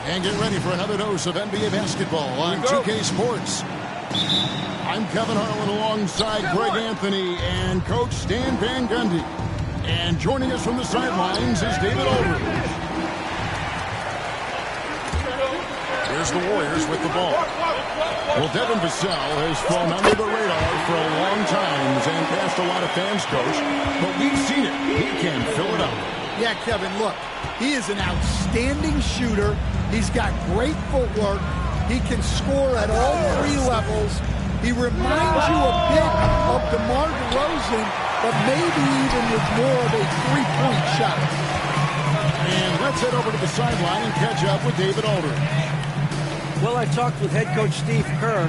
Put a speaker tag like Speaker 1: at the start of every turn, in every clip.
Speaker 1: And get ready for another dose of NBA basketball on 2K Sports. I'm Kevin Harlan alongside Greg Anthony and Coach Stan Van Gundy. And joining us from the sidelines is David Aldridge. Here's the Warriors with the ball. Well, Devin Vassell has flown under the radar for a long time and passed a lot of fans, Coach. But we've seen it. He can fill it up.
Speaker 2: Yeah, Kevin, look, he is an outstanding shooter. He's got great footwork. He can score at all three levels. He reminds you a bit of DeMar DeRozan, but maybe even with more of a three-point shot.
Speaker 1: And let's head over to the sideline and catch up with David Aldridge.
Speaker 3: Well, I talked with head coach Steve Kerr,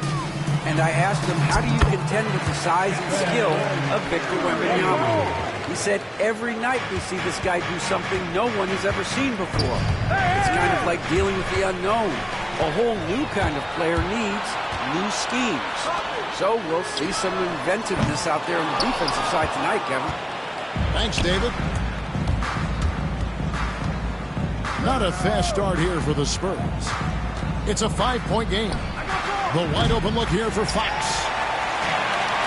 Speaker 3: and I asked him, how do you contend with the size and skill of Victor Wembanyama? He said, every night we see this guy do something no one has ever seen before. It's kind of like dealing with the unknown. A whole new kind of player needs new schemes. So we'll see some inventiveness out there on the defensive side tonight, Kevin.
Speaker 1: Thanks, David. Not a fast start here for the Spurs. It's a 5-point game. The wide open look here for Fox.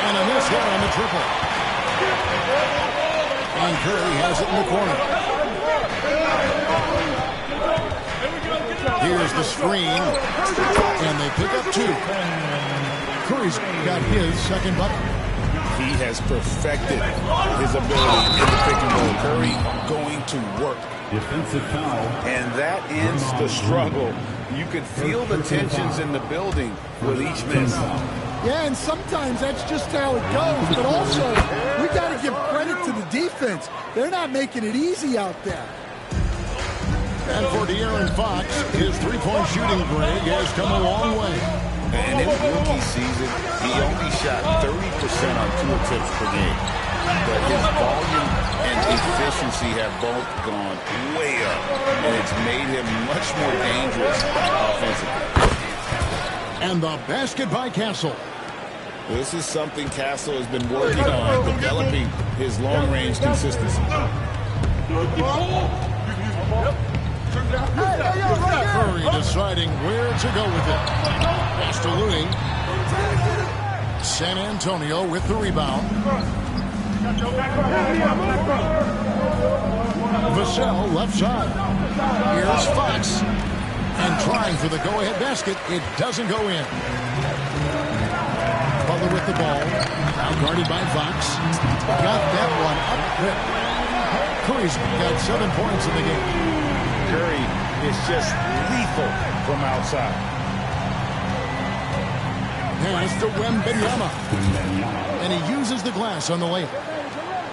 Speaker 1: And a miss there on the triple. And Curry has it in the corner. Here's the screen. And they pick up two. Curry's got his second bucket.
Speaker 4: He has perfected his ability in the pick and roll. Curry going to work.
Speaker 5: Defensive foul.
Speaker 4: And that ends the struggle. You could feel the tensions in the building with each miss.
Speaker 2: Yeah, and sometimes that's just how it goes. But also, we got to give credit to the defense. They're not making it easy out there.
Speaker 1: And for De'Aaron Fox, his three-point shooting, Greg, has come a long way.
Speaker 4: And in rookie season, he only shot 30% on 2 attempts per game. But his volume and efficiency have both gone way up. And it's made him much more dangerous offensively.
Speaker 1: And the basket by Castle.
Speaker 4: This is something Castle has been working on, developing his long-range consistency.
Speaker 1: Curry deciding where to go with it. Pass to Looney. San Antonio with the rebound. Vassell left side. Here's Fox. And trying for the go-ahead basket. It doesn't go in. Butler with the ball. Now guarded by Fox. Got that one up quick. Curry's got 7 points in the game.
Speaker 4: Curry is just lethal from outside.
Speaker 1: Pass to Wembanyama. And he uses the glass on the layup.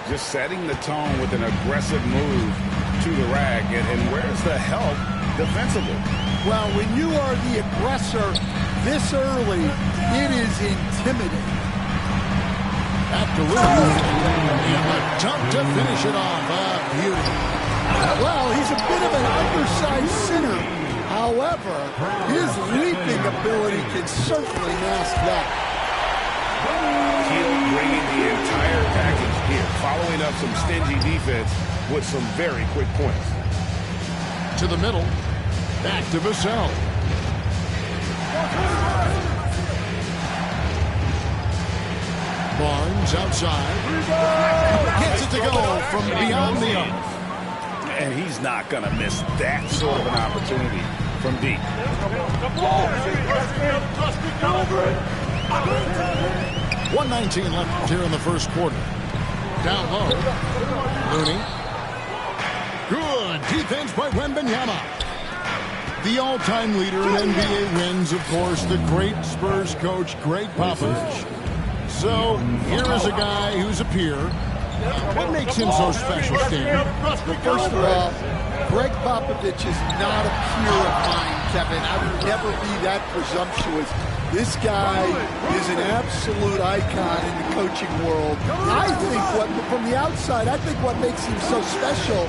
Speaker 4: Just setting the tone with an aggressive move to the rack. And where's the help defensively?
Speaker 2: Well, when you are the aggressor this early, it is intimidating.
Speaker 1: Back to Looney. And a jump to finish it off. Beauty.
Speaker 2: Well, he's a bit of an undersized center. However, his leaping ability can certainly mask that.
Speaker 4: Hield bringing the entire package here, following up some stingy defense with some very quick points.
Speaker 1: To the middle. Back to Vassell. Barnes outside. Gets it to go from beyond the arc.
Speaker 4: And he's not going to miss that sort of an opportunity from deep.
Speaker 1: 1:19 left here in the first quarter. Down low. Looney. Good defense by Wembanyama. The all-time leader in NBA wins, of course, the great Spurs coach, Greg Popovich. So here is a guy who's a peer. What makes him so special, Stan?
Speaker 2: First of all, Greg Popovich is not a peer of mine, Kevin. I would never be that presumptuous. This guy is an absolute icon in the coaching world. I think from the outside, I think what makes him so special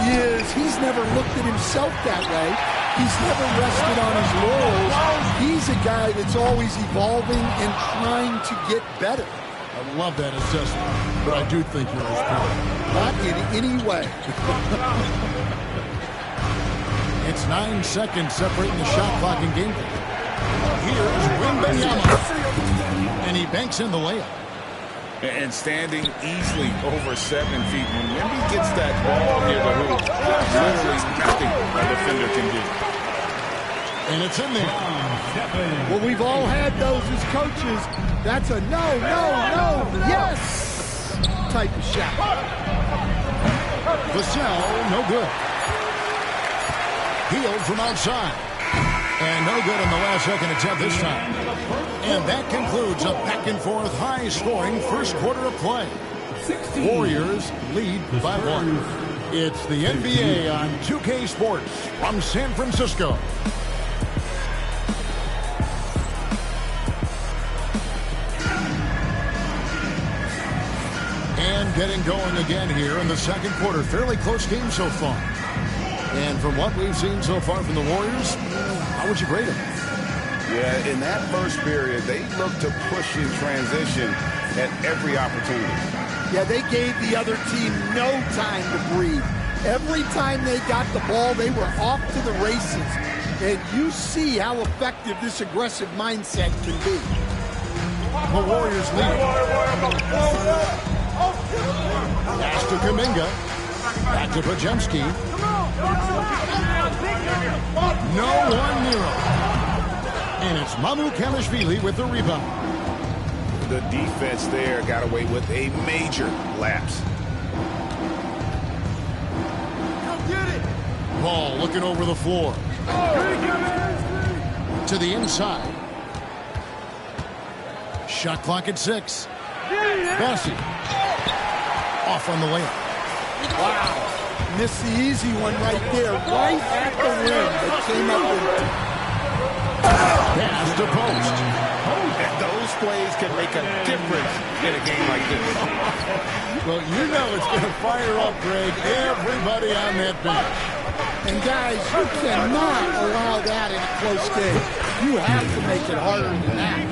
Speaker 2: is he's never looked at himself that way. He's never rested on his laurels. He's a guy that's always evolving and trying to get better.
Speaker 1: I love that assessment, but I do think you're his power.
Speaker 2: Not in any way.
Speaker 1: It's 9 seconds separating the shot clock and game clock. Here's Wembanyama. And he banks in the layup.
Speaker 4: And standing easily over 7 feet. When Wemby gets that ball near the hoop, literally nothing a defender can do.
Speaker 1: And it's in there.
Speaker 2: Well, we've all had those as coaches. That's a no, yes type of shot.
Speaker 1: Vassell, no good. Healed from outside. And no good on the last second attempt this time. And that concludes a back-and-forth, high-scoring first quarter of play. Warriors lead by 1. It's the NBA on 2K Sports from San Francisco. And getting going again here in the second quarter. Fairly close game so far. And from what we've seen so far from the Warriors, how would you grade them?
Speaker 4: Yeah, in that first period, they looked to push in transition at every opportunity.
Speaker 2: Yeah, they gave the other team no time to breathe. Every time they got the ball, they were off to the races. And you see how effective this aggressive mindset can be.
Speaker 1: The Warriors lead. Pass to Kuminga. Back to Podziemski. No one near him. And it's Mamukelashvili with the rebound.
Speaker 4: The defense there got away with a major lapse.
Speaker 1: Ball looking over the floor. To the inside. Shot clock at 6. Bessie. Off on the layup.
Speaker 2: Wow. Missed the easy one right there. Right at the rim. That came up with
Speaker 1: pass to post.
Speaker 4: And those plays can make a difference in a game like this.
Speaker 1: Well, you know it's going to fire up, Greg, everybody on that bench.
Speaker 2: And guys, you cannot allow that in a close game. You have to make it harder than that.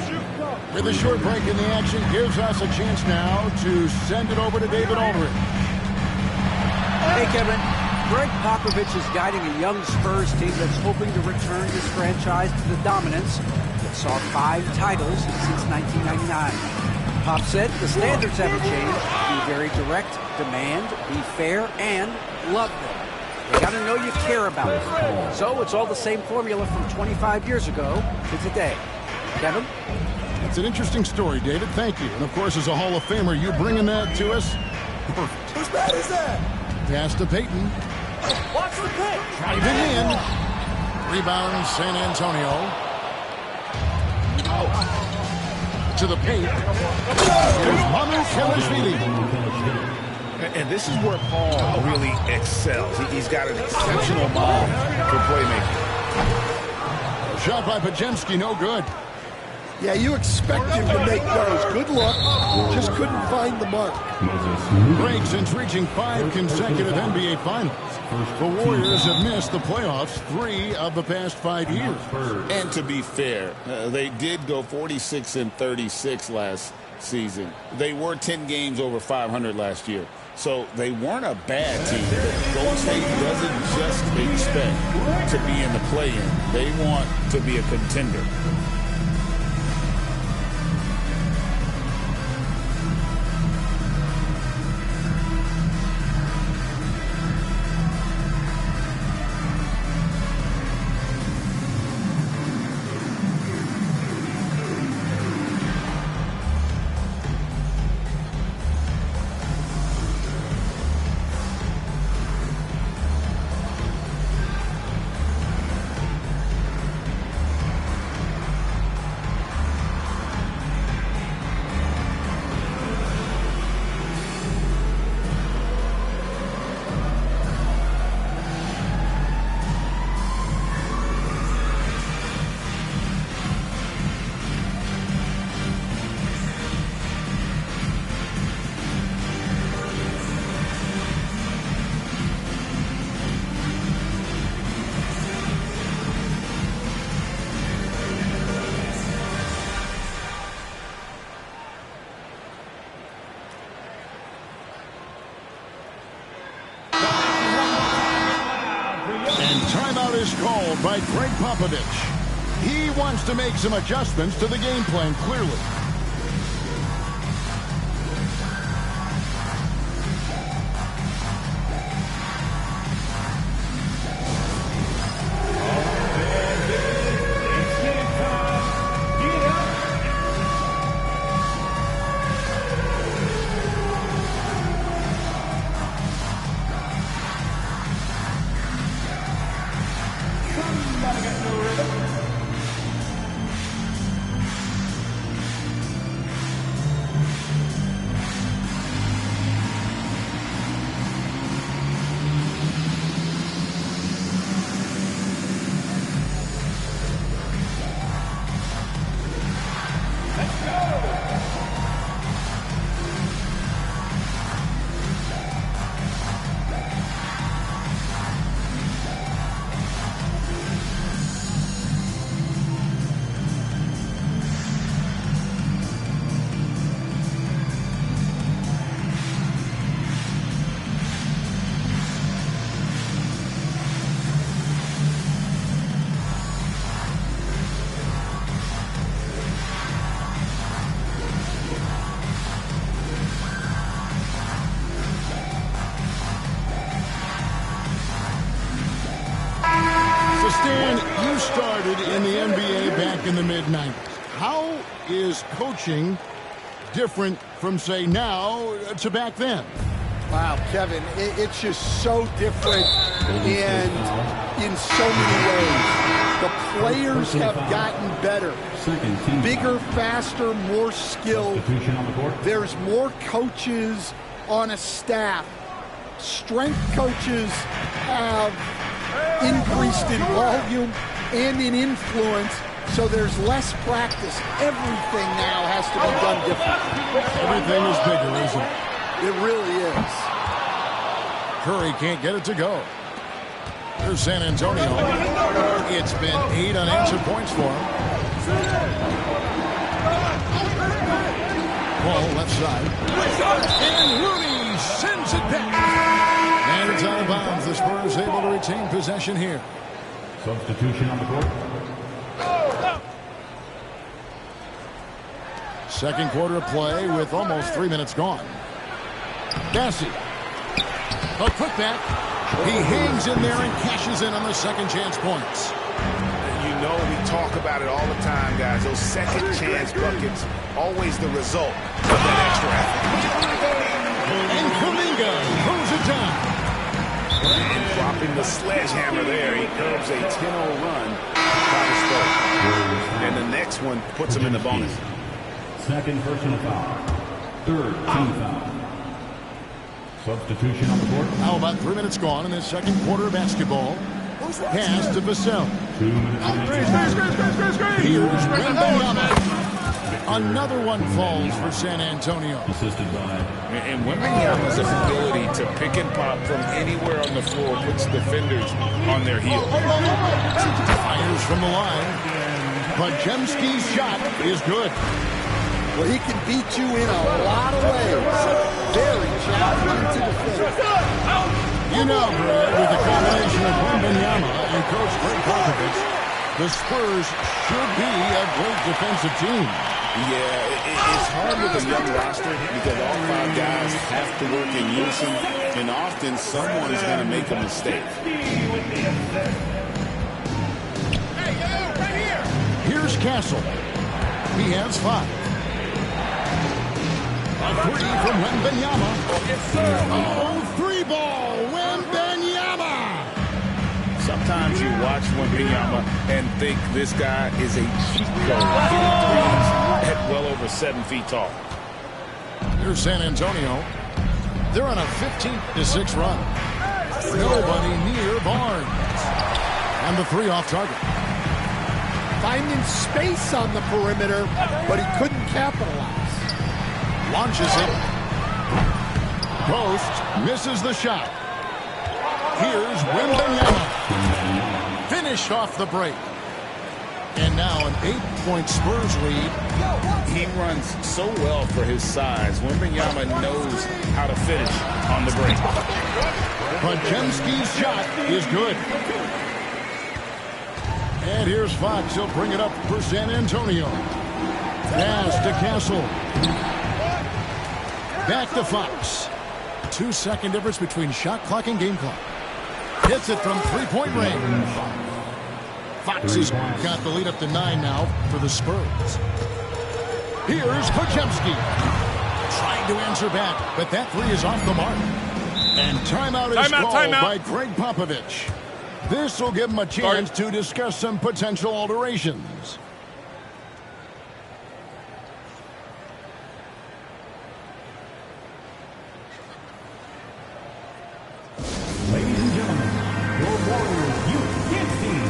Speaker 1: With a short break in the action, gives us a chance now to send it over to David Aldridge.
Speaker 3: Hey, Kevin. Greg Popovich is guiding a young Spurs team that's hoping to return this franchise to the dominance that saw 5 titles since 1999. Pop said the standards haven't changed. Be very direct, demand, be fair, and love them. They got to know you care about it. So it's all the same formula from 25 years ago to today. Kevin?
Speaker 1: It's an interesting story, David. Thank you. And, of course, as a Hall of Famer, you bringing that to us? Perfect.
Speaker 2: Whose bat is that?
Speaker 1: Pass to Payton.
Speaker 2: Watch the pitch.
Speaker 1: Driving in. Rebound, San Antonio. To the paint. Here's Mamukelashvili.
Speaker 4: And this is where Paul really excels. He's got an exceptional mind for playmaking.
Speaker 1: Shot by Podziemski, no good.
Speaker 2: Yeah, you expect him to make those. Good luck. Just couldn't find the mark.
Speaker 1: Greg, since reaching 5 consecutive NBA Finals, the Warriors have missed the playoffs 3 of the past 5 years.
Speaker 4: And to be fair, they did go 46-36 last season. They were 10 games over 500 last year. So they weren't a bad team. Golden State doesn't just expect to be in the play-in. They want to be a contender.
Speaker 1: Popovich. He wants to make some adjustments to the game plan, clearly. Stan, you started in the NBA back in the mid-90s. How is coaching different from, say, now to back then?
Speaker 2: Wow, Kevin, it's just so different and in so many ways. The players have gotten better, bigger, faster, more skilled. There's more coaches on a staff. Strength coaches have increased in volume and in influence, so there's less practice. Everything now has to be done differently.
Speaker 1: Everything is bigger, isn't it?
Speaker 2: It really is.
Speaker 1: Curry can't get it to go. There's San Antonio. It's been 8 unanswered points for him. Ball left side. And Rooney sends it back. And it's out of bounds. The Spurs able to retain possession here.
Speaker 5: Substitution on the court.
Speaker 1: Second quarter of play with almost 3 minutes gone. Bassey. A putback. He hangs in there and cashes in on the second chance points.
Speaker 4: You know we talk about it all the time, guys. Those second chance buckets, always the result of that extra effort.
Speaker 1: And Kuminga throws it down.
Speaker 4: And dropping the sledgehammer there, he curbs a 10-0 run by the Spurs. And the next one puts him in the bonus.
Speaker 5: Second personal foul. Third team foul. Substitution on the court.
Speaker 1: How about 3 minutes gone in this second quarter of basketball? Pass to Vassell.
Speaker 5: 2 minutes.
Speaker 1: Here's Wembanyama. Another one falls for San Antonio.
Speaker 5: Assisted by.
Speaker 4: And Wembanyama's ability to pick and pop from anywhere on the floor puts defenders on their heels.
Speaker 1: Fires from the line. Podziemski's shot is good.
Speaker 2: Well, he can beat you in a lot of ways. Very challenging to defend.
Speaker 1: You know, Greg, with the combination of Wembanyama and Coach Greg Popovich, the Spurs should be a great defensive team.
Speaker 4: Yeah, it's hard with a young roster because all 5 guys have to work in unison, and often someone's going to make a mistake.
Speaker 1: Here's Castle. He has 5. A 3 from Wembanyama. Oh, 3-ball, Wembanyama.
Speaker 4: Sometimes you watch Wembanyama and think this guy is a cheat code, hitting threes at well over 7 feet tall.
Speaker 1: Here's San Antonio. They're on a 15-6 run. Nobody near Barnes. And the 3 off target.
Speaker 2: Finding space on the perimeter, but he couldn't capitalize.
Speaker 1: Launches it. Post misses the shot. Here's Wembanyama. Finished off the break. And now an 8-point Spurs lead.
Speaker 4: He runs so well for his size. Wembanyama knows how to finish on the break.
Speaker 1: Podziemski's shot is good. And here's Fox. He'll bring it up for San Antonio. Pass to Castle. Back to Fox. 2-second difference between shot clock and game clock. Hits it from three-point range. Fox has got the lead up to 9 now for the Spurs. Here's Podziemski. Trying to answer back, but that three is off the mark. And timeout is called by Greg Popovich. This will give him a chance to discuss some potential alterations.
Speaker 5: Ladies and gentlemen, your Warriors Youth Kids team.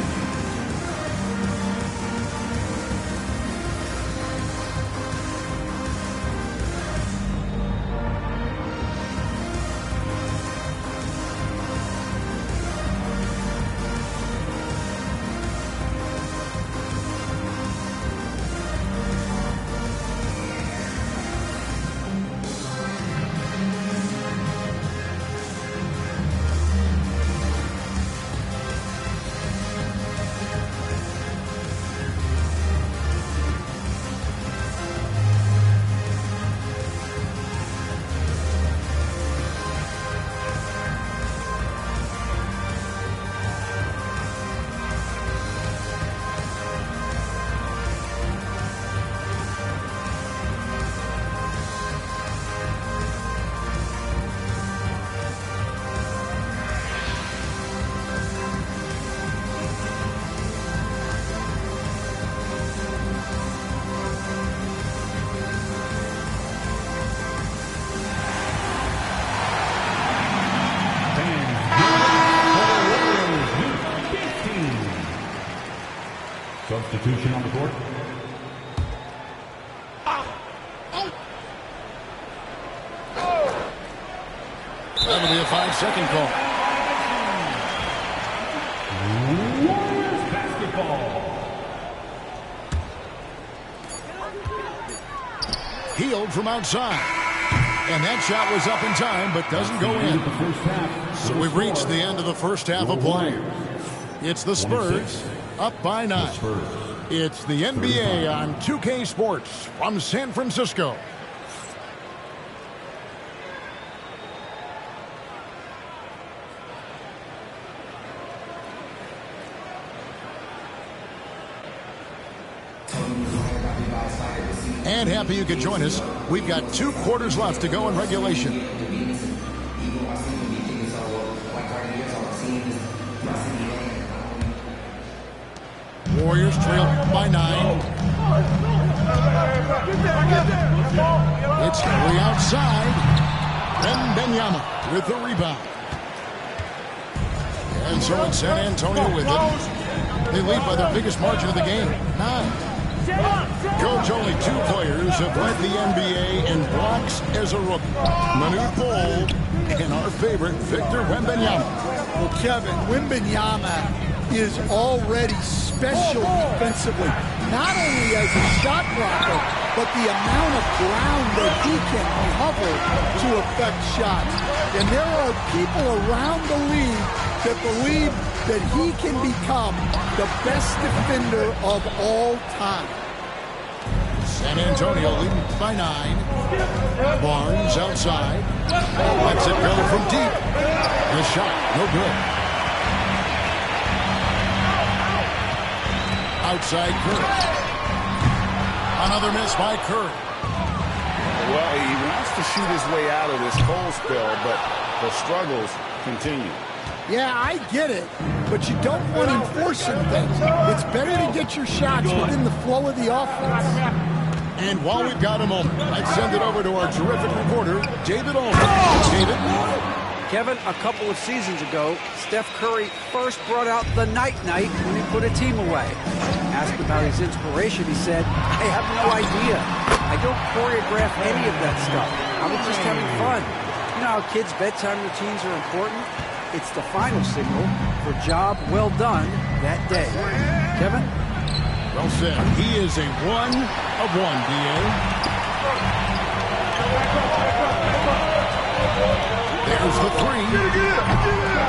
Speaker 5: Substitution on the court.
Speaker 1: That'll be a 5-second call.
Speaker 5: Warriors basketball.
Speaker 1: Healed from outside. And that shot was up in time, but doesn't go in. So we've reached the end of the first half of play. It's the Spurs up by 9. It's the NBA on 2K Sports from San Francisco. And happy you could join us. We've got 2 quarters left to go in regulation. Warriors trail by 9. It's Curry outside. Wembanyama with the rebound. And so it's San Antonio with it. They lead by their biggest margin of the game, 9. Coach, only 2 players have led the NBA in blocks as a rookie. Manute Bol and our favorite, Victor Wembanyama.
Speaker 2: Well, Kevin, Wembanyama is already special defensively, not only as a shot blocker, but the amount of ground that he can cover to affect shots. And there are people around the league that believe that he can become the best defender of all time.
Speaker 1: San Antonio leading by 9. Barnes outside. Lets it go from deep. The shot, no good. Outside Curry. Another miss by Curry.
Speaker 4: Well, he wants to shoot his way out of this cold spell, but the struggles continue.
Speaker 2: Yeah, I get it, but you don't want him forcing things. It's better to get your shots within the flow of the offense.
Speaker 1: And while we've got a moment, let's send it over to our terrific reporter, David Allman. David?
Speaker 3: Kevin, a couple of seasons ago, Steph Curry first brought out the night-night when he put a team away. Asked about his inspiration, he said, I have no idea. I don't choreograph any of that stuff. I was just having fun. You know how kids' bedtime routines are important? It's the final signal for job well done that day. Kevin?
Speaker 1: Well said. He is a 1 of 1, D.A. There's the 3.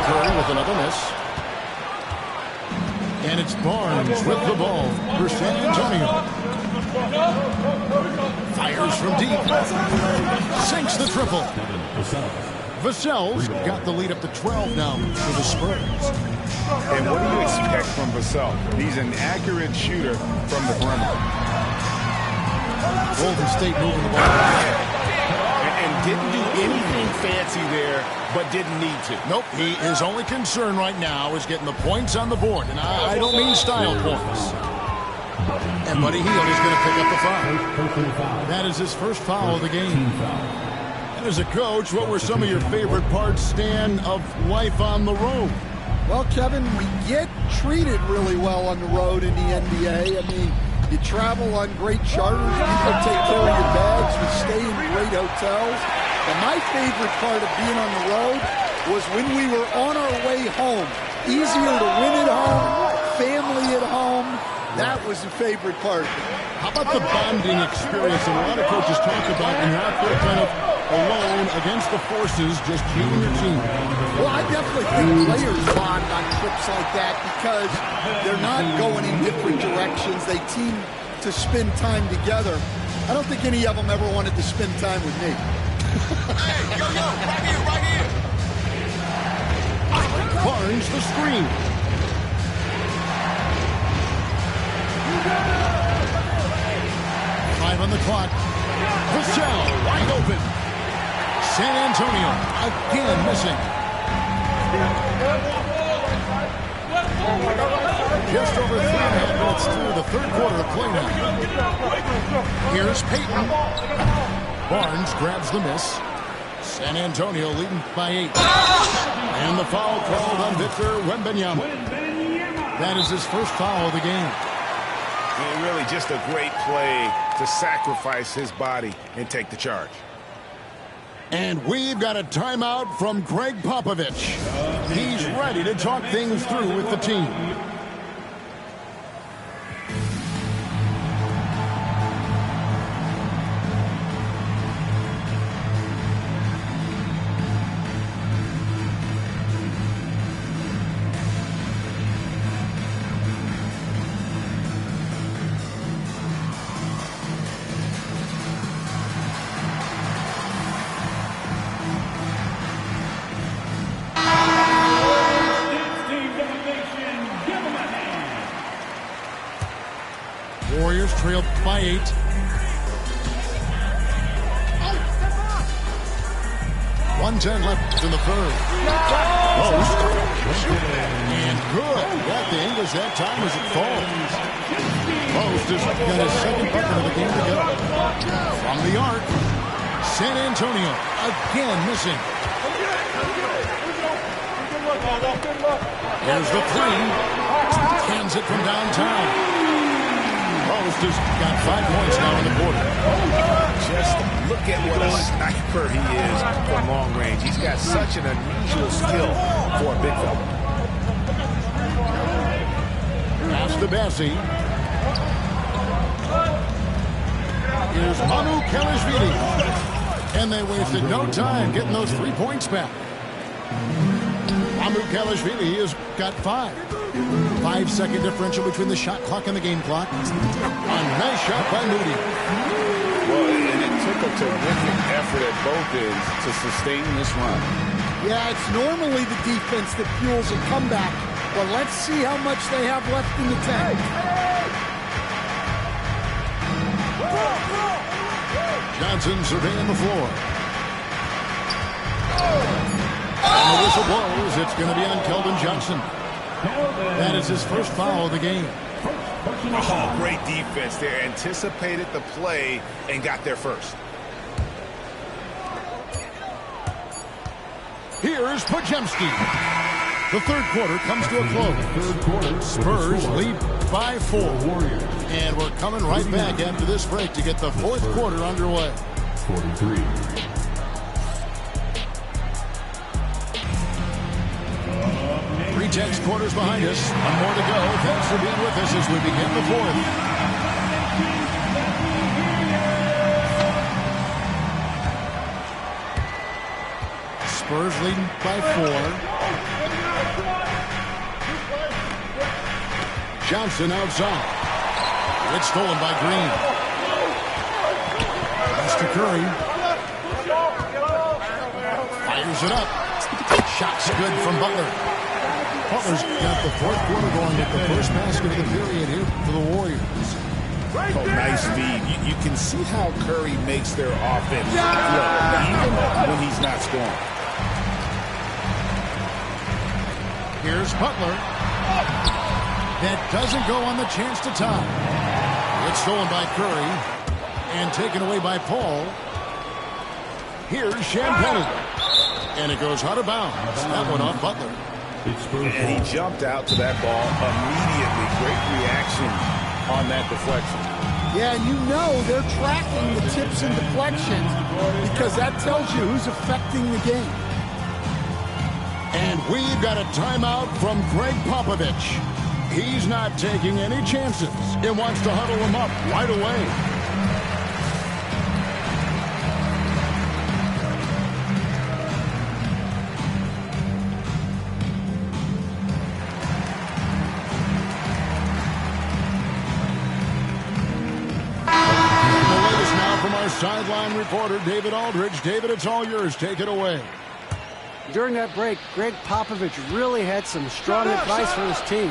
Speaker 1: Curry with another miss. And it's Barnes with the ball for San Antonio. Fires from deep. Sinks the triple. Vassell's got the lead up to 12 now for the Spurs.
Speaker 4: And what do you expect from Vassell? He's an accurate shooter from the perimeter.
Speaker 1: Golden State moving the ball.
Speaker 4: And didn't do anything fancy there, but didn't need to.
Speaker 1: Nope, his only concern right now is getting the points on the board. And I don't mean style points. And Buddy Hield is going to pick up the foul. That is his first foul of the game. And as a coach, what were some of your favorite parts, Stan, of life on the road?
Speaker 2: Well, Kevin, we get treated really well on the road in the NBA. I mean, you travel on great charters, people take care of your bags, we stay in great hotels. And my favorite part of being on the road was when we were on our way home. Easier to win at home, family at home. That was the favorite part.
Speaker 1: How about the bonding experience that a lot of coaches talk about when you're out there kind of alone against the forces, just you and your team?
Speaker 2: Well, I definitely think players bond on trips like that because they're not going in different directions. They team to spend time together. I don't think any of them ever wanted to spend time with me.
Speaker 1: Hey, yo, right here. Barnes the screen. Five on the clock. Vassell wide open. San Antonio again missing. Just over 3.5 minutes through the third quarter of play now. Here's Payton. Barnes grabs the miss. San Antonio leading by 8. And the foul called on Victor Wembanyama. That is his first foul of the game.
Speaker 4: And really just a great play to sacrifice his body and take the charge.
Speaker 1: And we've got a timeout from Greg Popovich. He's ready to talk things through with the team. Warriors trail by 8. .110 left in the third. Post. And good. Got the English that time as it falls. Post has got his second bucket of the game to go. From the arc, San Antonio again missing. Here's the three. Cans it from downtown. Post has got 5 points now in the quarter.
Speaker 4: Just look at what a sniper he is from long range. He's got such an unusual skill for a big fella.
Speaker 1: Pass to Bassi. Here's Manu Kelishvili. And they wasted no time getting those 3 points back. Manu Kelishvili has got 5. 5-second differential between the shot clock and the game clock. A nice shot by Moody.
Speaker 4: Well, and it took a terrific effort at both ends to sustain this run.
Speaker 2: Yeah, it's normally the defense that fuels a comeback, but let's see how much they have left in the tank.
Speaker 1: Johnson surveying the floor. And the whistle blows. It's going to be on Keldon Johnson. That is his first foul of the game.
Speaker 4: Oh, great defense there. Anticipated the play and got there first.
Speaker 1: Here's Podziemski. The third quarter comes to a close. Spurs lead by 4. And we're coming right back after this break to get the fourth quarter underway.
Speaker 5: 43.
Speaker 1: Three-tenths quarters behind us. One more to go. Thanks for being with us as we begin the fourth. Spurs leading by 4. Johnson outside. It's stolen by Green. Pass to Curry. Fires it up. Shot's good from Butler. Butler's got the fourth quarter going with the first basket of the period here for the Warriors.
Speaker 4: Oh, nice feed. You can see how Curry makes their offense flow, even when he's not scoring.
Speaker 1: Here's Butler. That doesn't go on the chance to tie. It's stolen by Curry and taken away by Paul. Here's Champagnie. And it goes out of bounds. That one off Butler.
Speaker 4: And he jumped out to that ball immediately. Great reaction on that deflection.
Speaker 2: Yeah, and you know they're tracking the tips and deflections because that tells you who's affecting the game.
Speaker 1: And we've got a timeout from Greg Popovich. He's not taking any chances and wants to huddle them up right away. Sideline reporter David Aldridge. David, it's all yours. Take it away.
Speaker 3: During that break, Greg Popovich really had some strong advice for his team.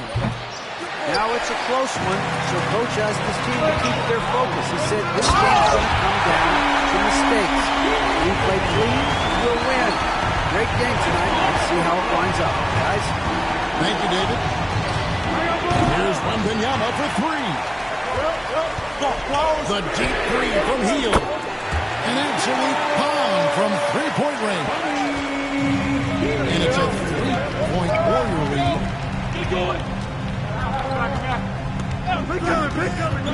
Speaker 3: Now it's a close one, so Coach asked his team to keep their focus. He said this game's going to come down to mistakes. We play clean, we'll win. Great game tonight. Let's see how it winds up, guys.
Speaker 1: Thank you, David. Here's Wembanyama for three. The deep three from Hield. An absolute bomb from three-point range. And it's a three-point Warrior lead.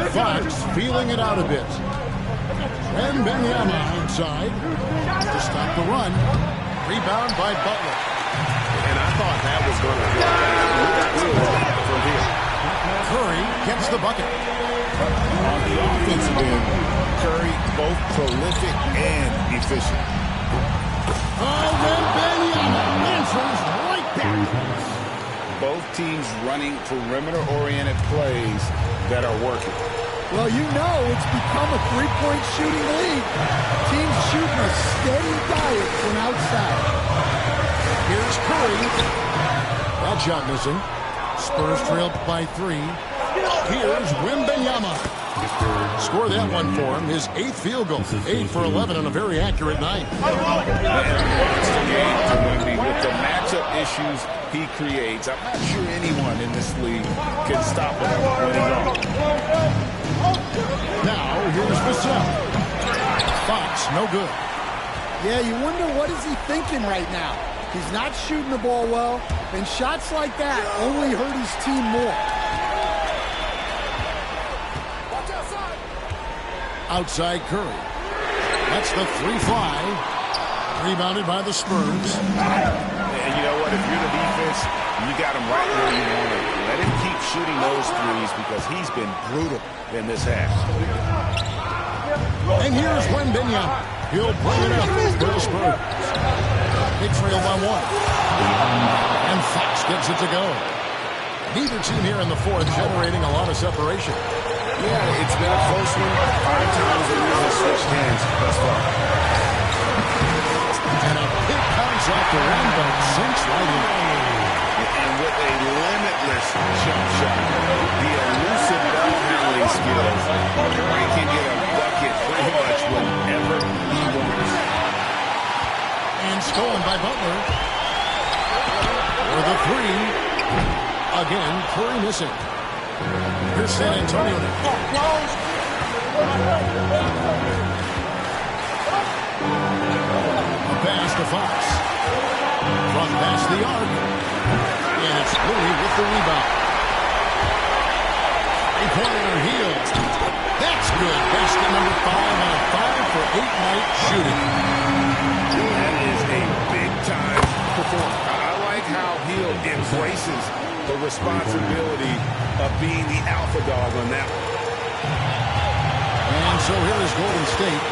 Speaker 1: Fox feeling it out a bit. Wembanyama inside to stop the run. Rebound by Butler.
Speaker 4: And I thought that was going to go from here.
Speaker 1: Curry gets the bucket.
Speaker 4: On the offensive end, Curry both prolific and efficient.
Speaker 1: Oh, Wembanyama answers right back.
Speaker 4: Both teams running perimeter-oriented plays that are working.
Speaker 2: Well, you know it's become a three-point shooting league. Teams shooting a steady diet from outside.
Speaker 1: Here's Curry. That shot missing. Spurs trailed by three. Here's Wembanyama. Score that one for him. His 8th field goal. 8 for 11 on a very accurate night.
Speaker 4: With the matchup issues he creates, I'm not sure anyone in this league can stop him when he's on.
Speaker 1: Now, here's Vassell. Fox, no good.
Speaker 2: Yeah, you wonder what is he thinking right now. He's not shooting the ball well, and shots like that only hurt his team more.
Speaker 1: Outside Curry. That's the 3-fly. Rebounded by the Spurs.
Speaker 4: And you know what? If you're the defense, you got him right where you want him. Let him keep shooting those threes because he's been brutal in this half.
Speaker 1: And here's Wembanyama. He'll bring it up for the Spurs. They trail by one. And Fox gets it to go. Neither team here in the fourth generating a lot of separation.
Speaker 4: Yeah, it's been a close one. 5 times the reason switched hands thus far.
Speaker 1: And a big bounce off the rim, but sinks right in.
Speaker 4: And with a limitless jump shot, the elusive ball handling skills, Curry can get a bucket pretty much whenever he wants.
Speaker 1: And stolen by Butler. For the three. Again, Curry missing. Here's San Antonio. A pass to Fox. From past the arc. And it's Louis with the rebound. Three-pointer Hield. That's good. Basket number 5 on a 5-for-8 night shooting.
Speaker 4: That is a big-time performance. I like how Hield embraces the responsibility of being the alpha dog on that one.
Speaker 1: And so here is Golden State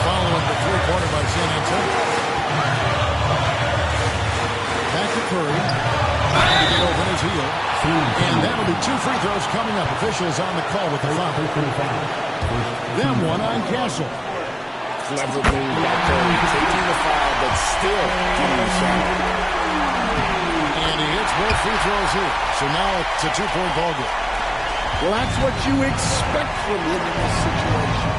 Speaker 1: following the three-pointer by San Antonio. Back to Curry. Trying to get open his heel. And that'll be 2 free throws coming up. Officials on the call with the foul. Then one on Castle.
Speaker 4: Clever move by Curry, taking the foul, but still getting the shot.
Speaker 1: And he hits both free throws here. So now it's a 2-point ball game.
Speaker 2: Well, that's what you expect from him in this situation.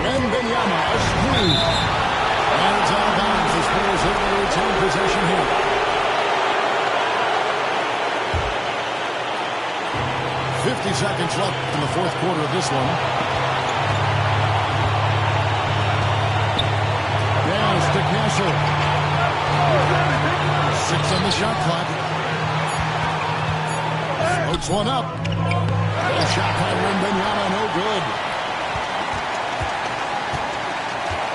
Speaker 1: Wembanyama, a screen. And it's out of bounds. The Spurs able to retain possession here. Seconds left in the fourth quarter of this one. Pass to Castle. 6 on the shot clock. Floats one up. A shot by Wembanyama, no good.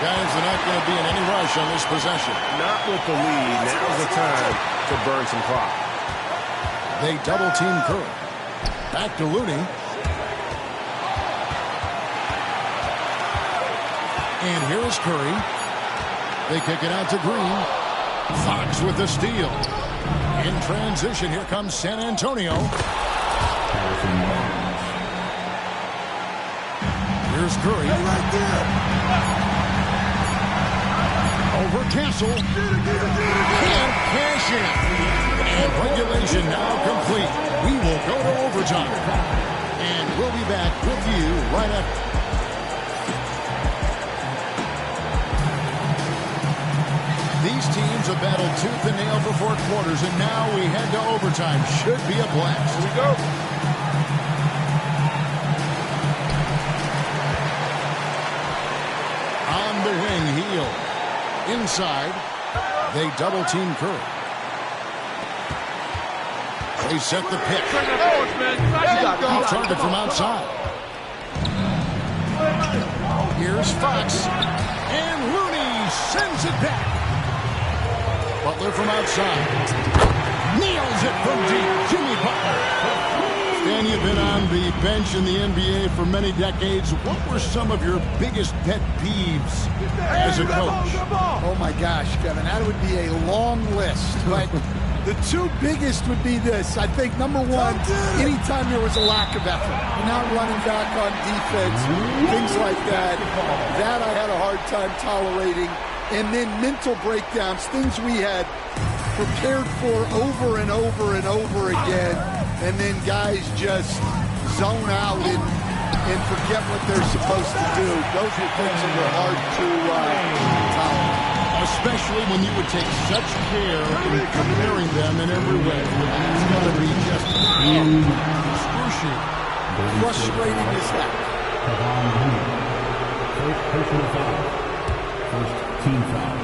Speaker 1: Guys, they're not going to be in any rush on this possession.
Speaker 6: Not with the lead. Now's the time to burn some clock.
Speaker 1: They double team Curry. Back to Looney. And here is Curry. They kick it out to Green. Fox with the steal. In transition, here comes San Antonio. Here's Curry right there. Over Castle. Can't cash in. And regulation now complete. We will go to overtime. And we'll be back with you right after. These teams have battled tooth and nail for 4 quarters, and now we head to overtime. Should be a blast.
Speaker 6: Here we go.
Speaker 1: On the wing, Heel. Inside, they double team Curry. They set the pick. Off target from outside. Here's Fox. And Looney sends it back. Butler from outside. Nails it from deep. Jimmy Butler. Dan, you've been on the bench in the NBA for many decades. What were some of your biggest pet peeves as a coach?
Speaker 2: Oh, my gosh, Kevin, that would be a long list. But the 2 biggest would be this. I think, number 1, anytime there was a lack of effort, not running back on defense, things like that, that I had a hard time tolerating. And then mental breakdowns, things we had prepared for over and over and over again, and then guys just zone out and forget what they're supposed to do. Those are things that were hard to tolerate.
Speaker 1: Especially when you would take such care in comparing them in every way. It's going to be just excruciating.
Speaker 2: Frustrating as heck.
Speaker 5: First personal foul. First team foul.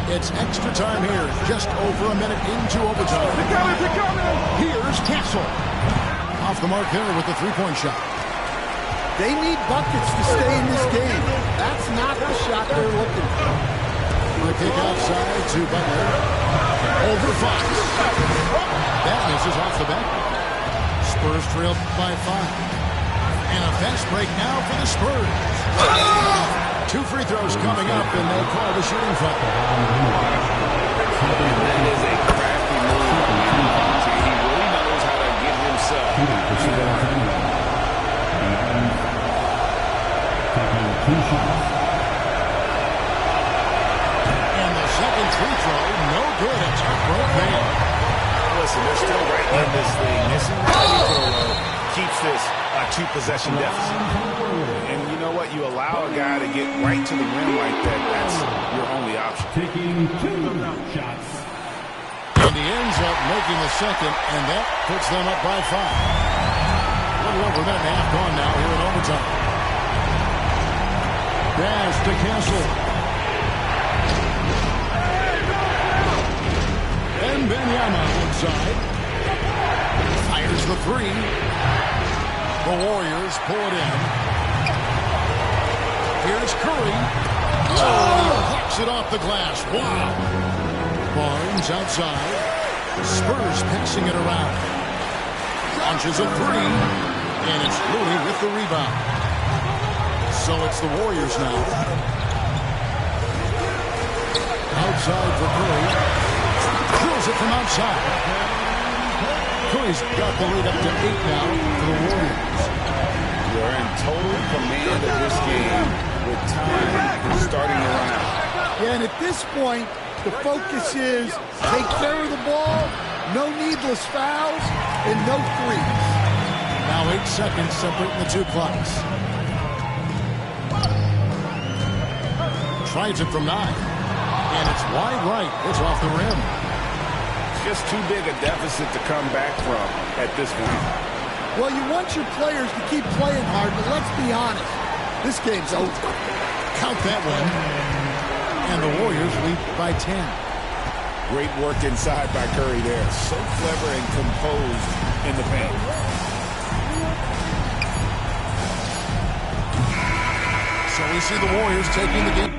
Speaker 1: It's extra time here, just over a minute into overtime. Here's Castle. Off the mark there with the 3-point shot.
Speaker 2: They need buckets to stay in this game. That's not the shot they're looking for.
Speaker 1: The kick outside to Butler. Over Fox. That misses off the back. Spurs trailed by 5. And a fast break now for the Spurs. 2 free throws coming up, and they'll call the shooting foul.
Speaker 4: That is a crafty move. He really knows how to get himself
Speaker 5: Taking 2 shots.
Speaker 1: And the second free throw, no good. A top rope man.
Speaker 6: Listen, they're still right in this thing. Missing the free throw keeps this a 2-possession deficit. And you know what? You allow a guy to get right to the rim like that. That's your only option.
Speaker 5: Taking 2 shots.
Speaker 1: And he ends up making the second, and that puts them up by 5. A little over a minute and a half gone now here in overtime. Pass to Castle. And Wembanyama inside. Fires the 3. The Warriors pull it in. Here's Curry. Oh, he knocks it off the glass. Wow. Barnes outside. Spurs passing it around. Launches a 3. And it's Looney with the rebound. So it's the Warriors now. Outside for Curry. Drills it from outside. Curry's got the lead up to 8 now for the Warriors.
Speaker 4: They're in total command of this game with time starting to run out.
Speaker 2: Yeah, and at this point, the focus is take care of the ball, no needless fouls, and no threes.
Speaker 1: Now 8 seconds separating the two clocks. Tries it from 9. And it's wide right. It's off the rim.
Speaker 4: Just too big a deficit to come back from at this point.
Speaker 2: Well, you want your players to keep playing hard, but let's be honest. This game's over.
Speaker 1: Count that one. And the Warriors lead by 10.
Speaker 4: Great work inside by Curry there. So clever and composed in the paint.
Speaker 1: So we see the Warriors taking the game.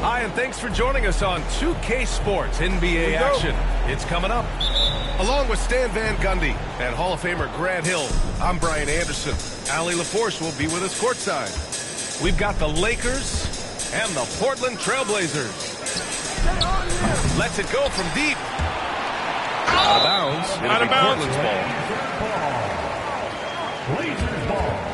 Speaker 7: Hi, and thanks for joining us on 2K Sports NBA action. It's coming up. Along with Stan Van Gundy and Hall of Famer Grant Hill, I'm Brian Anderson. Allie LaForce will be with us courtside. We've got the Lakers and the Portland Trailblazers. Lets it go from deep. Out of bounds. Out of bounds. Portland's ball.
Speaker 5: Blazers ball.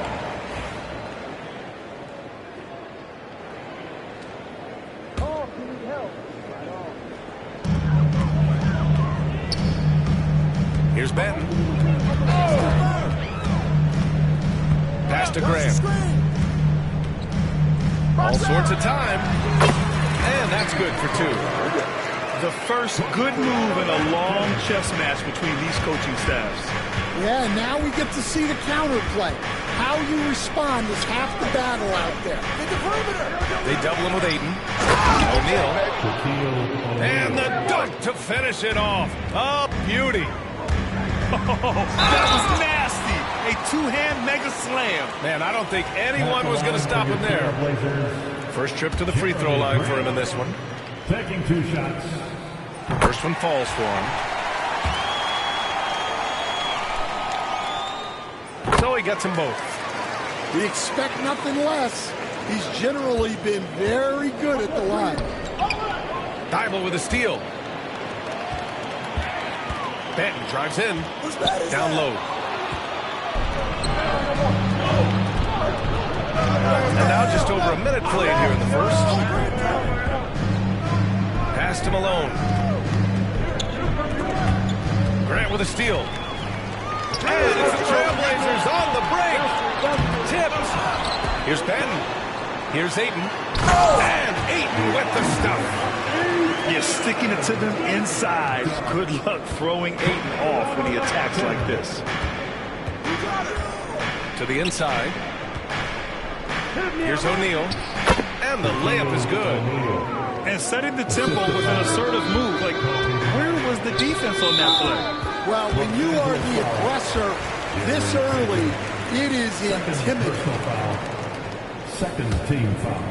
Speaker 7: Here's Benton. Pass to Graham. All sorts of time. And that's good for 2.
Speaker 8: The first good move in a long chess match between these coaching staffs.
Speaker 2: Yeah, and now we get to see the counterplay. How you respond is half the battle out there.
Speaker 7: They double him with Ayton. O'Neal. And the dunk to finish it off. A beauty.
Speaker 8: That was nasty. A two-hand mega slam.
Speaker 7: Man, I don't think anyone was going to stop him there. First trip to the free throw line for him in this one.
Speaker 5: Taking 2 shots.
Speaker 7: First one falls for him. So he gets them both.
Speaker 2: We expect nothing less. He's generally been very good at the line.
Speaker 7: Thibault with a steal. Benton drives in. Down low. And now just over a minute played here in the first. Pass to Malone. Grant with a steal. And it's the Trailblazers on the break. Tipped. Here's Benton. Here's Ayton. And Ayton with the stuff.
Speaker 8: You're sticking it to them inside. Good luck throwing Ayton off when he attacks like this.
Speaker 7: To the inside. Here's O'Neal. And the layup is good.
Speaker 8: And setting the tempo with an assertive move. Like, where was the defense on that play?
Speaker 2: Well, when you are the aggressor this early, it is intimidating.
Speaker 5: Second team foul.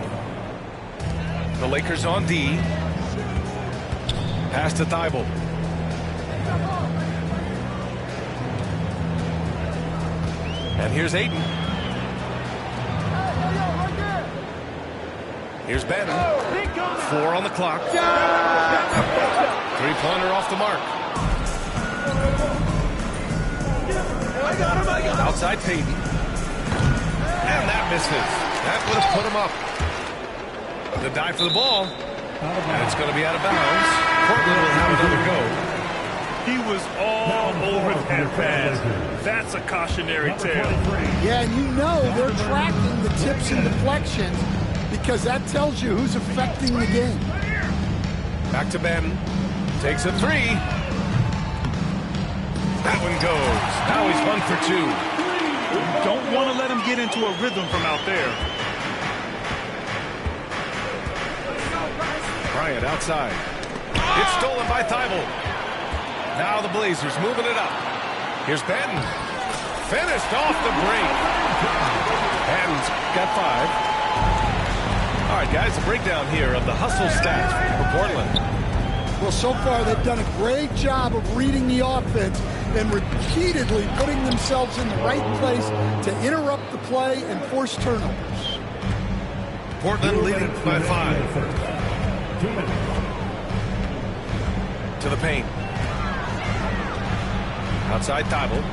Speaker 7: The Lakers on D. Pass to Thibault. And here's Ayton. Here's Benton. 4 on the clock. Three-pointer off the mark. Outside Payton. And that misses. That would have put him up. The dive for the ball. And it's going to be out of bounds. Portland will have another go.
Speaker 8: He was all over that pass. That's a cautionary tale.
Speaker 2: Yeah, and you know they're tracking the tips and deflections because that tells you who's affecting the game.
Speaker 7: Back to Benton. Takes a 3. That one goes. Now he's 1 for 2.
Speaker 8: Don't want to let him get into a rhythm from out there.
Speaker 7: Bryant outside. It's stolen by Thibault. Now the Blazers moving it up. Here's Benton. Finished off the break. Benton's got 5. All right, guys, a breakdown here of the hustle stats for Portland.
Speaker 2: Well, so far they've done a great job of reading the offense and repeatedly putting themselves in the right place to interrupt the play and force turnovers.
Speaker 7: Portland leading by 5.
Speaker 5: 2 minutes.
Speaker 7: To the paint. Outside Thibault.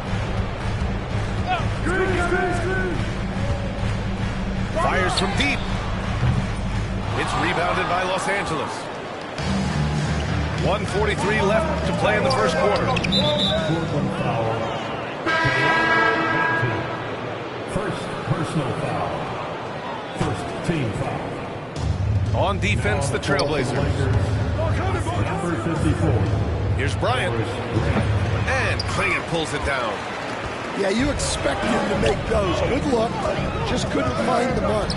Speaker 7: Fires from deep. It's rebounded by Los Angeles. 1:43 left to play in the first quarter.
Speaker 5: First personal foul. First team foul.
Speaker 7: On defense, the Trailblazers.
Speaker 5: Number 54.
Speaker 7: Here's Bryant. And Klingon pulls it down.
Speaker 2: Yeah, you expect him to make those. Good luck. Just couldn't find the mark.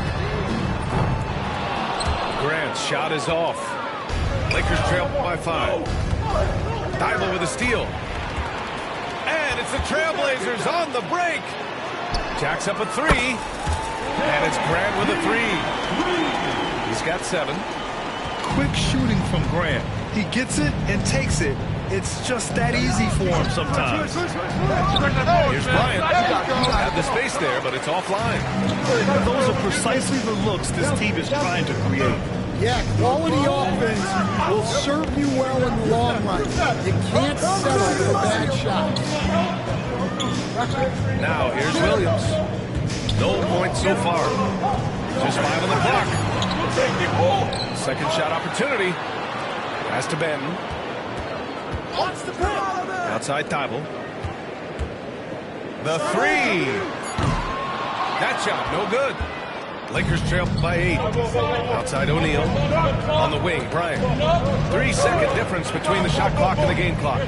Speaker 7: Grant's shot is off. Lakers trail by 5. Thibault with a steal. And it's the Trailblazers on the break. Jacks up a 3. And it's Grant with a 3. He's got 7.
Speaker 8: Quick shooting from Grant. He gets it and takes it. It's just that easy for him sometimes.
Speaker 7: Here's Bryant. Had the space there, but it's offline.
Speaker 8: Those are precisely the looks this team is trying to create.
Speaker 2: Yeah, quality offense will serve you well in the long run. You can't settle for bad shots.
Speaker 7: Now, here's Williams. No points so far. Just 5 on the clock. Second shot opportunity. Pass to Benton. Outside Thibault. The three. That shot, no good. Lakers trail by 8. Outside O'Neal. On the wing, Bryant. 3-second difference between the shot clock and the game clock. Ooh,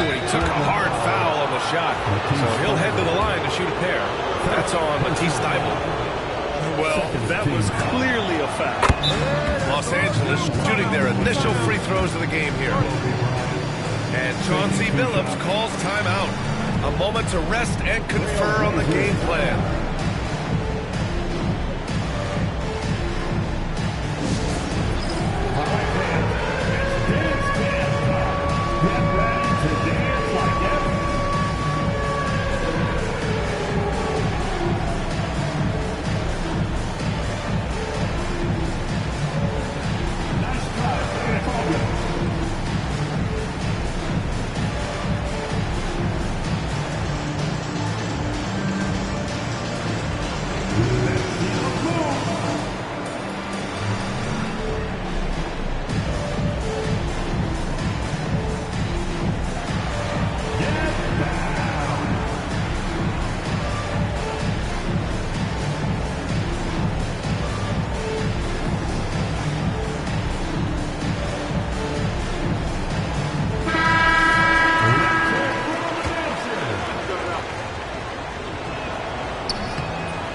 Speaker 7: he took a hard foul on the shot. So he'll head to the line to shoot a pair. That's on Matisse Thybulle.
Speaker 8: Well, that was clearly a foul.
Speaker 7: Los Angeles shooting their initial free throws of the game here. And Chauncey Billups calls timeout. A moment to rest and confer on the game plan.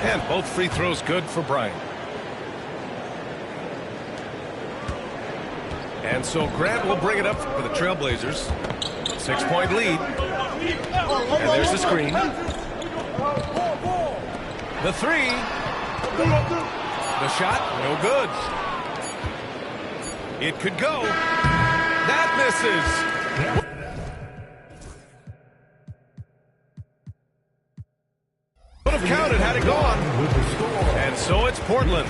Speaker 7: And both free throws good for Bryant. And so Grant will bring it up for the Trailblazers. 6-point lead. And there's the screen. The three. The shot, no good. It could go. That misses. Would have counted had it gone. And so it's Portland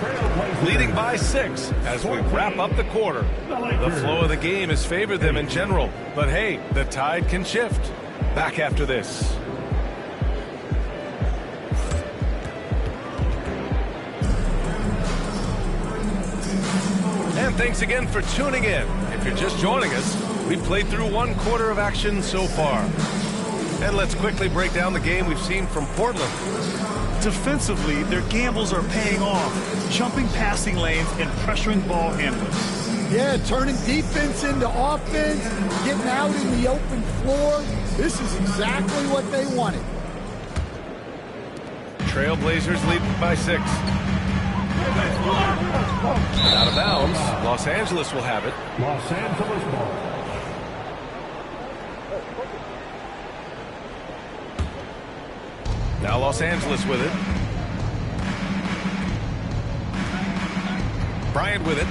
Speaker 7: leading by 6 as we wrap up the quarter. The flow of the game has favored them in general, but hey, the tide can shift. Back after this. And thanks again for tuning in. If you're just joining us, we've played through 1 quarter of action so far. And let's quickly break down the game we've seen from Portland.
Speaker 8: Defensively, their gambles are paying off, jumping passing lanes and pressuring ball handlers.
Speaker 2: Yeah, turning defense into offense, getting out in the open floor. This is exactly what they wanted.
Speaker 7: Trailblazers lead by 6. And out of bounds, Los Angeles will have it.
Speaker 5: Los Angeles ball.
Speaker 7: Now Los Angeles with it. Bryant with it.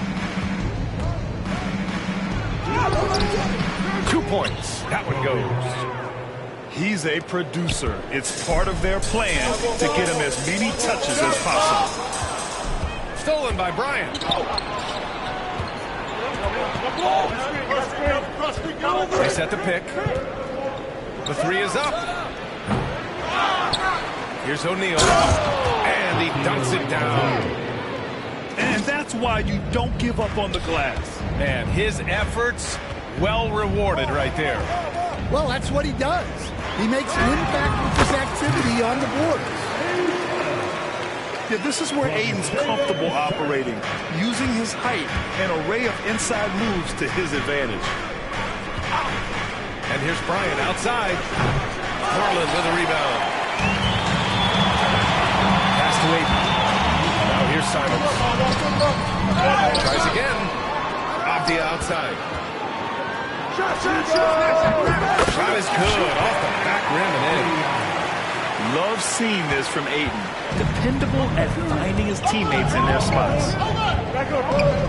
Speaker 7: 2 points. That one goes.
Speaker 8: He's a producer. It's part of their plan to get him as many touches as possible.
Speaker 7: Stolen by Bryant. They set the pick. The three is up. Here's O'Neal, and he dunks it down.
Speaker 8: And that's why you don't give up on the glass.
Speaker 7: And his efforts, well rewarded right there.
Speaker 2: Well, that's what he does. He makes an impact with his activity on the boards.
Speaker 8: Yeah, this is where Ayton's comfortable operating, using his height and array of inside moves to his advantage.
Speaker 7: And here's Bryant outside. Portland with a rebound. Pass to Ayton. Now here's Simons. Tries again. Off the outside. Shot is good. Off the back rim and in.
Speaker 8: Love seeing this from Ayton. Dependable at finding his teammates in their spots.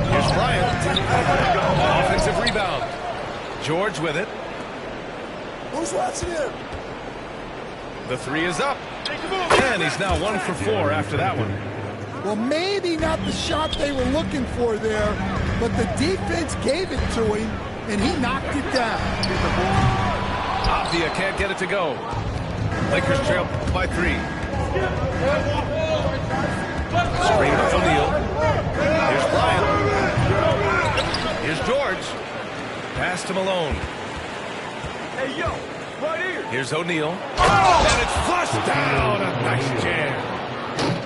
Speaker 7: Here's Bryant. Offensive rebound. George with it.
Speaker 2: Who's watching him?
Speaker 7: The three is up. And he's now 1 for 4 after that one.
Speaker 2: Well, maybe not the shot they were looking for there, but the defense gave it to him, and he knocked it down.
Speaker 7: Avdia can't get it to go. Lakers trail by 3. Screen to O'Neal. Here's Bryant. Here's George. Pass to Malone. Here's O'Neal. And it's flushed down. A nice jam.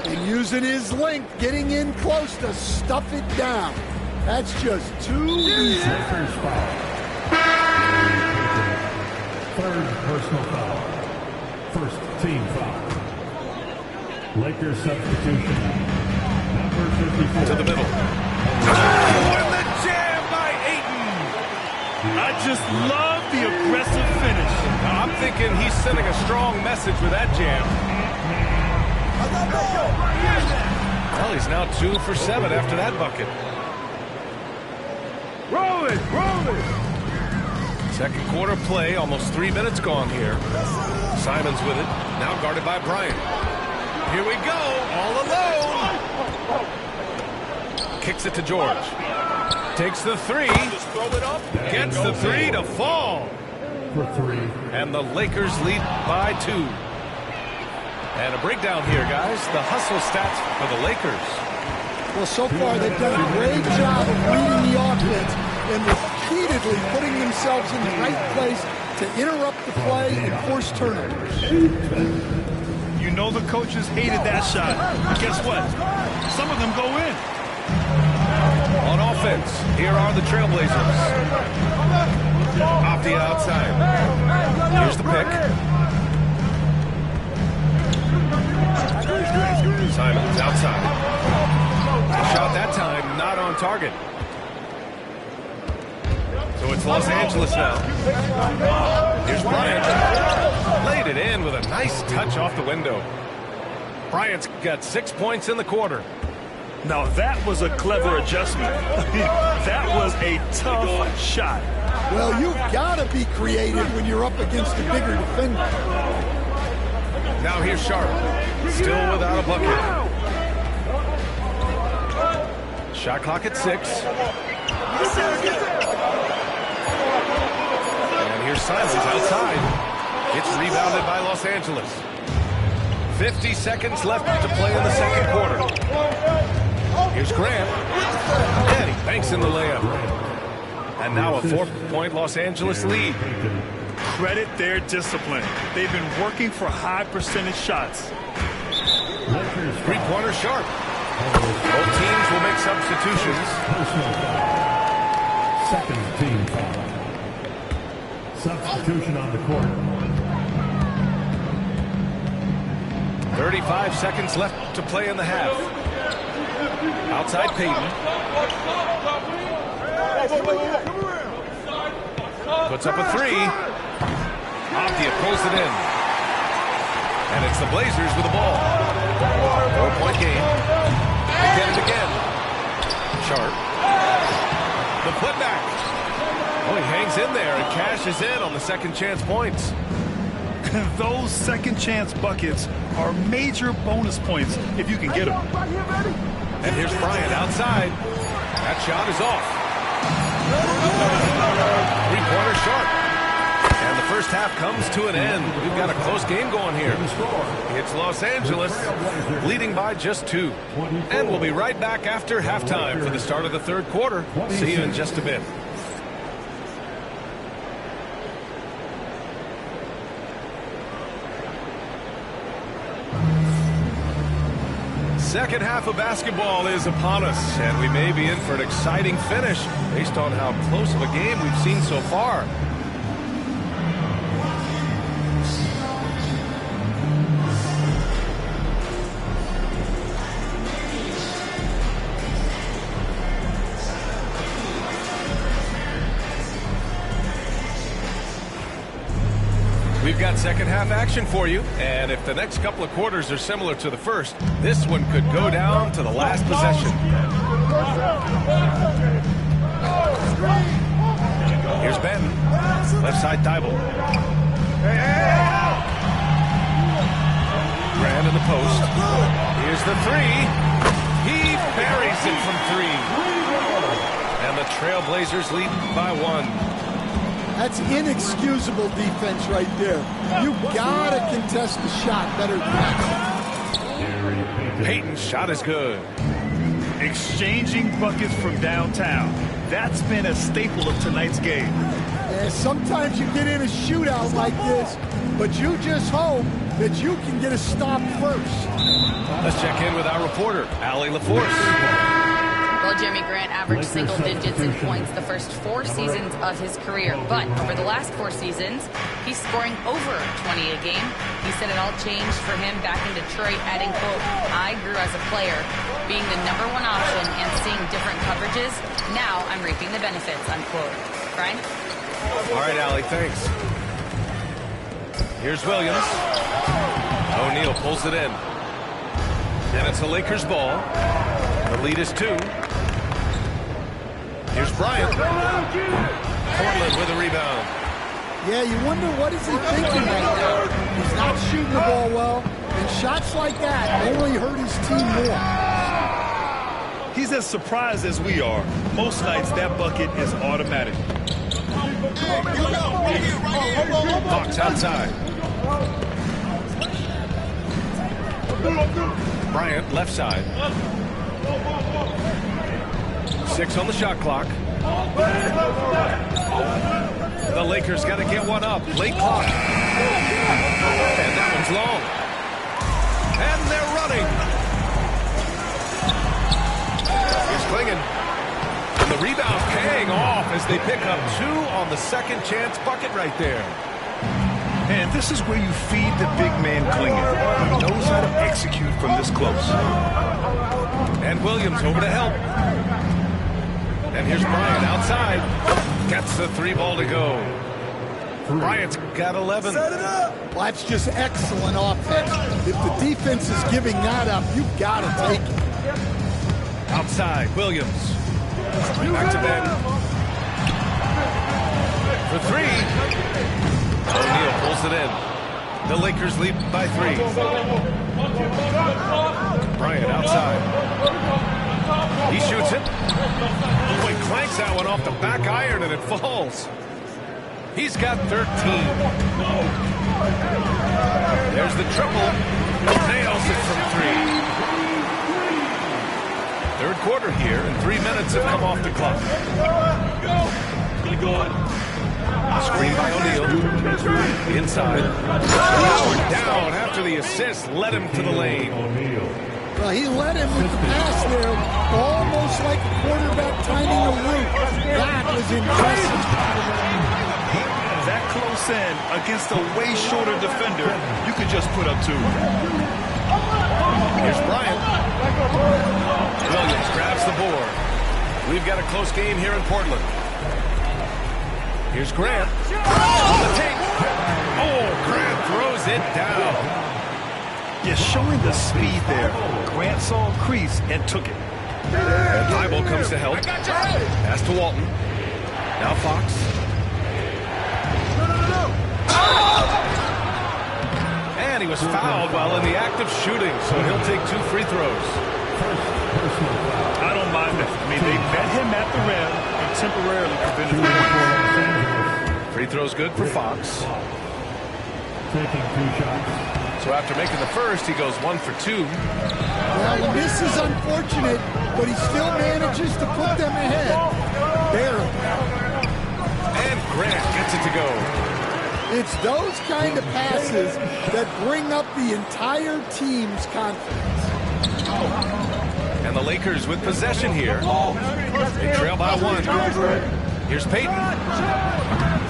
Speaker 2: And using his length, getting in close to stuff it down. That's just too easy.
Speaker 5: Lakers foul. Third personal foul. First team foul. Lakers substitution. Number 54.
Speaker 7: To the middle. And the jam by Ayton.
Speaker 8: I just love the aggressive finish.
Speaker 7: I'm thinking he's sending a strong message with that jam. Well, he's now 2 for 7 after that bucket.
Speaker 8: Roll it, roll it.
Speaker 7: Second quarter play, almost 3 minutes gone here. Simons with it, now guarded by Bryant. Here we go, all alone. Kicks it to George. Takes the three. Gets the three to fall.
Speaker 5: For 3.
Speaker 7: And the Lakers lead by 2. And a breakdown here, guys. The hustle stats for the Lakers.
Speaker 2: Well, so far they've done a great job of leading the offense and repeatedly putting themselves in the right place to interrupt the play and force turnovers.
Speaker 8: You know the coaches hated that shot. But guess what? Some of them go in.
Speaker 7: On offense, here are the Trailblazers. Off the outside. Here's the pick. Simons outside. Shot that time, not on target. So it's Los Angeles now. Here's Bryant. Laid it in with a nice touch off the window. Bryant's got 6 points in the quarter.
Speaker 8: Now that was a clever adjustment. That was a tough shot.
Speaker 2: Well, you've got to be creative when you're up against a bigger defender.
Speaker 7: Now here's Sharp. Still without a bucket. Shot clock at 6. And here's Simons outside. It's rebounded by Los Angeles. 50 seconds left to play in the second quarter. Here's Grant. And he banks in the layup. And now a 4-point Los Angeles lead.
Speaker 8: Credit their discipline. They've been working for high percentage shots.
Speaker 7: Three-pointer Sharp. Both teams will make substitutions.
Speaker 5: Second team foul. Substitution on the court.
Speaker 7: 35 seconds left to play in the half. Outside Payton. Puts up a three. Optia pulls it in. And it's the Blazers with the ball. 4-point game. They get it again. Sharp. The putback. Oh, he hangs in there and cashes in on the second chance points.
Speaker 8: Those second chance buckets are major bonus points if you can get them.
Speaker 7: And here's Bryant outside. That shot is off. Three-pointer Sharp. And the first half comes to an end. We've got a close game going here. It's Los Angeles leading by just 2. And we'll be right back after halftime for the start of the third quarter. See you in just a bit. Second half of basketball is upon us, and we may be in for an exciting finish based on how close of a game we've seen so far. We've got second half action for you, and if the next couple of quarters are similar to the first, this one could go down to the last possession. Here's Ben. Left side Thibault. Grant in the post. Here's the three. He buries it from 3. And the Trailblazers lead by 1.
Speaker 2: That's inexcusable defense right there. You've got to contest the shot better than that.
Speaker 7: Payton's shot is good.
Speaker 8: Exchanging buckets from downtown. That's been a staple of tonight's game.
Speaker 2: And sometimes you get in a shootout like this, but you just hope that you can get a stop first.
Speaker 7: Let's check in with our reporter, Allie LaForce.
Speaker 9: Well, Jeremy Grant averaged single digits in points the first 4 seasons of his career. But over the last 4 seasons, he's scoring over 20 a game. He said it all changed for him back in Detroit, adding, quote, "I grew as a player, being the #1 option and seeing different coverages. Now I'm reaping the benefits," unquote. Brian?
Speaker 7: All right, Allie, thanks. Here's Williams. O'Neal pulls it in. And it's the Lakers' ball. The lead is 2. Here's Bryant. Portland with a rebound.
Speaker 2: Yeah, you wonder what is he thinking right now. He's not shooting the ball well, and shots like that only hurt his team more.
Speaker 8: He's as surprised as we are. Most nights that bucket is automatic.
Speaker 7: Fox outside. Bryant left side. 6 on the shot clock. The Lakers got to get one up. Late clock. And that one's long. And they're running. Here's Klingon. And the rebound paying off as they pick up 2 on the second chance bucket right there.
Speaker 8: And this is where you feed the big man Klingon. He knows how to execute from this close.
Speaker 7: And Williams over to help. And here's Bryant outside. Gets the 3 ball to go. Bryant's got 11.
Speaker 2: Set it up. Well, that's just excellent offense. If the defense is giving that up, you've got to take it.
Speaker 7: Outside, Williams. Back to Ben. For 3. O'Neal pulls it in. The Lakers lead by 3. Bryant outside. He shoots it. Boy, clanks that one off the back iron and it falls. He's got 13. There's the triple. Nails it from 3. Third quarter here, and 3 minutes have come off the clock. Screen by O'Neal. Inside. Howard down after the assist led him to the lane.
Speaker 2: Well, he led him with the pass there, almost like a quarterback timing a route. That was impressive.
Speaker 8: That close in against a way shorter defender, you could just put up 2.
Speaker 7: Here's Bryant. Williams grabs the board. We've got a close game here in Portland. Here's Grant. On the tape. Oh, Grant throws it down.
Speaker 8: Yeah, showing the speed there. Grant saw a crease and took it.
Speaker 7: And Thibault comes to help. Pass to Walton. Now Fox. And he was fouled while in the act of shooting, so he'll take 2 free throws.
Speaker 8: I don't mind it. I mean, they met him at the rim and temporarily prevented the point.
Speaker 7: Free throw's good for Fox.
Speaker 5: Taking 2 shots.
Speaker 7: So after making the first, he goes 1 for 2.
Speaker 2: Well, this is unfortunate, but he still manages to put them ahead. Barely.
Speaker 7: And Grant gets it to go.
Speaker 2: It's those kind of passes that bring up the entire team's confidence.
Speaker 7: And the Lakers with possession here. They trail by 1. Here's Payton.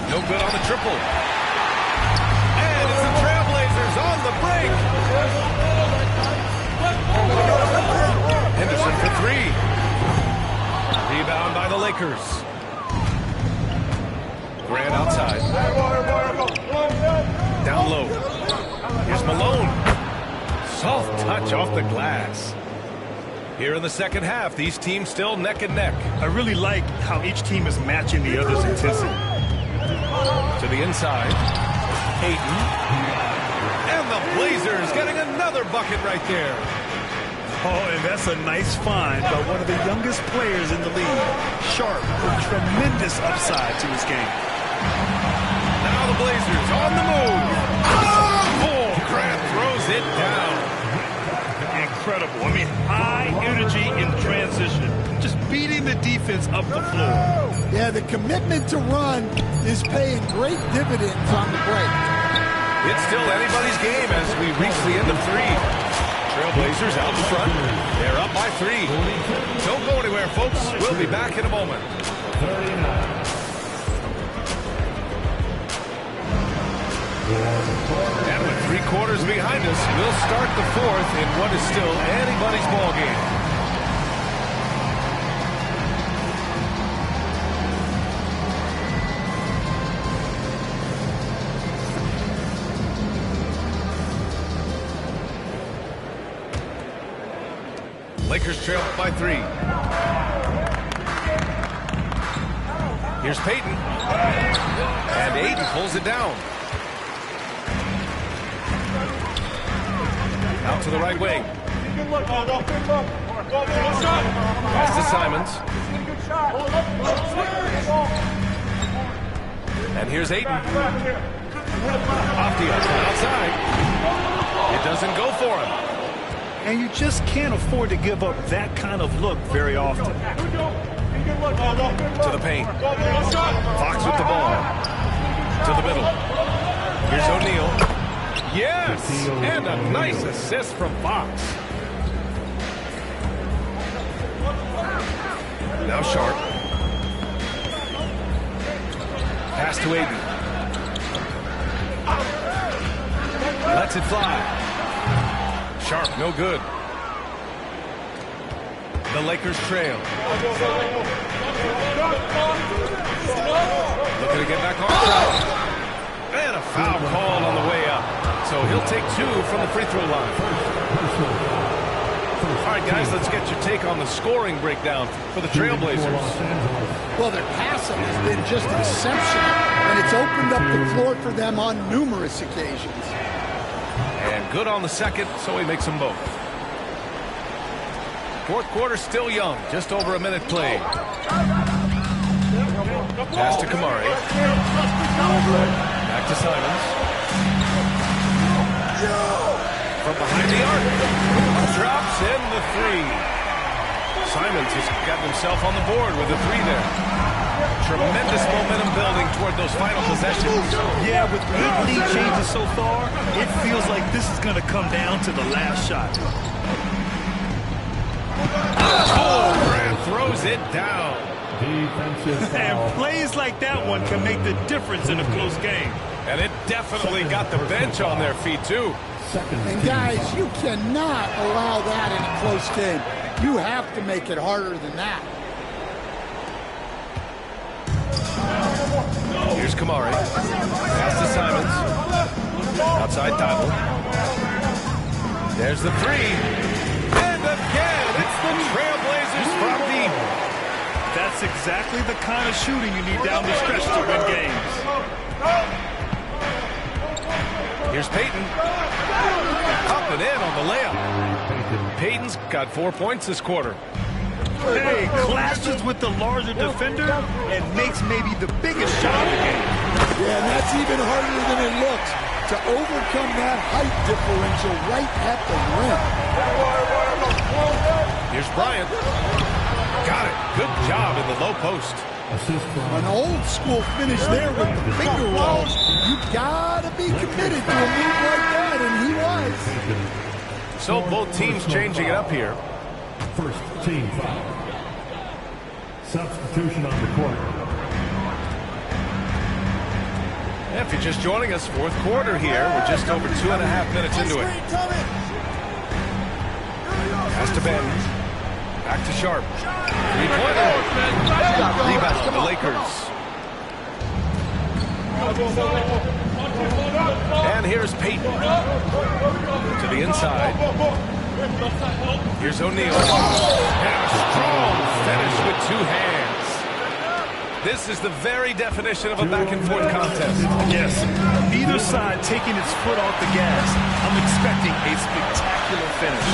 Speaker 7: No good on the triple. And it's the Trailblazers on the break. Henderson for 3. Rebound by the Lakers. Grant outside. Down low. Here's Malone. Soft touch off the glass. Here in the second half, these teams still neck and neck.
Speaker 8: I really like how each team is matching the other's intensity.
Speaker 7: To the inside. Payton. And the Blazers getting another bucket right there.
Speaker 8: Oh, and that's a nice find by one of the youngest players in the league. Sharp, with tremendous upside to his game.
Speaker 7: Now the Blazers on the move. Oh, Grant throws it down.
Speaker 8: Incredible. I mean, high energy in transition. Just speeding the defense up the floor.
Speaker 2: Yeah, the commitment to run is paying great dividends on the break.
Speaker 7: It's still anybody's game as we reach the end of 3. Trailblazers out in front. They're up by 3. Don't go anywhere, folks. We'll be back in a moment. And with 3 quarters behind us, we'll start the 4th in what is still anybody's ball game. Lakers trail by 3. Here's Payton. And Ayton pulls it down. Out to the right wing. Pass to Simons. And here's Ayton. Off the outside. It doesn't go for him.
Speaker 8: And you just can't afford to give up that kind of look very often.
Speaker 7: To the paint. Fox with the ball. To the middle. Here's O'Neal. Yes! And a nice assist from Fox. Now Sharp. Pass to Ayton. Lets it fly. Sharp, no good. The Lakers trail. Looking to get back on track. And a foul call on the way up. So he'll take 2 from the free throw line. All right, guys, let's get your take on the scoring breakdown for the Trailblazers.
Speaker 2: Well, their passing has been just exceptional, and it's opened up the floor for them on numerous occasions.
Speaker 7: And good on the second, so he makes them both. 4th quarter still young, just over a minute played. Pass to Kamari. Back to Simons. From behind the arc. Drops in the 3. Simons has got himself on the board with a 3 there. Tremendous momentum building toward those final possessions.
Speaker 8: Yeah, with 8 lead changes so far, it feels like this is going to come down to the last shot.
Speaker 7: Oh, Grant throws it down.
Speaker 8: And plays like that one can make the difference in a close game.
Speaker 7: And it definitely got the bench on their feet, too.
Speaker 2: And guys, you cannot allow that in a close game. You have to make it harder than that.
Speaker 7: Here's Kamari. Pass to Simons. Outside Dival. There's the 3. And again, it's the Trailblazers from deep.
Speaker 8: That's exactly the kind of shooting you need down the stretch to win games.
Speaker 7: Here's Payton. Up and in on the layup. Payton's got 4 points this quarter.
Speaker 8: Hey, clashes with the larger defender and makes maybe the biggest shot of the game.
Speaker 2: Yeah, and that's even harder than it looks to overcome that height differential right at the rim.
Speaker 7: Here's Bryant. Got it. Good job in the low post.
Speaker 2: An old school finish there with the finger rolls. You gotta be committed to a move like that, and he was.
Speaker 7: So both teams changing it up here.
Speaker 5: First team foul. Substitution on the court.
Speaker 7: If you're just joining us, 4th quarter here. We're just over 2.5 minutes into it. Pass to Ben. Back to Sharp. 3-pointer. Rebound for the Lakers. And here's Payton. To the inside. Here's O'Neal. And a strong finish with 2 hands. This is the very definition of a back-and-forth contest.
Speaker 8: Yes, neither side taking its foot off the gas. I'm expecting a spectacular finish.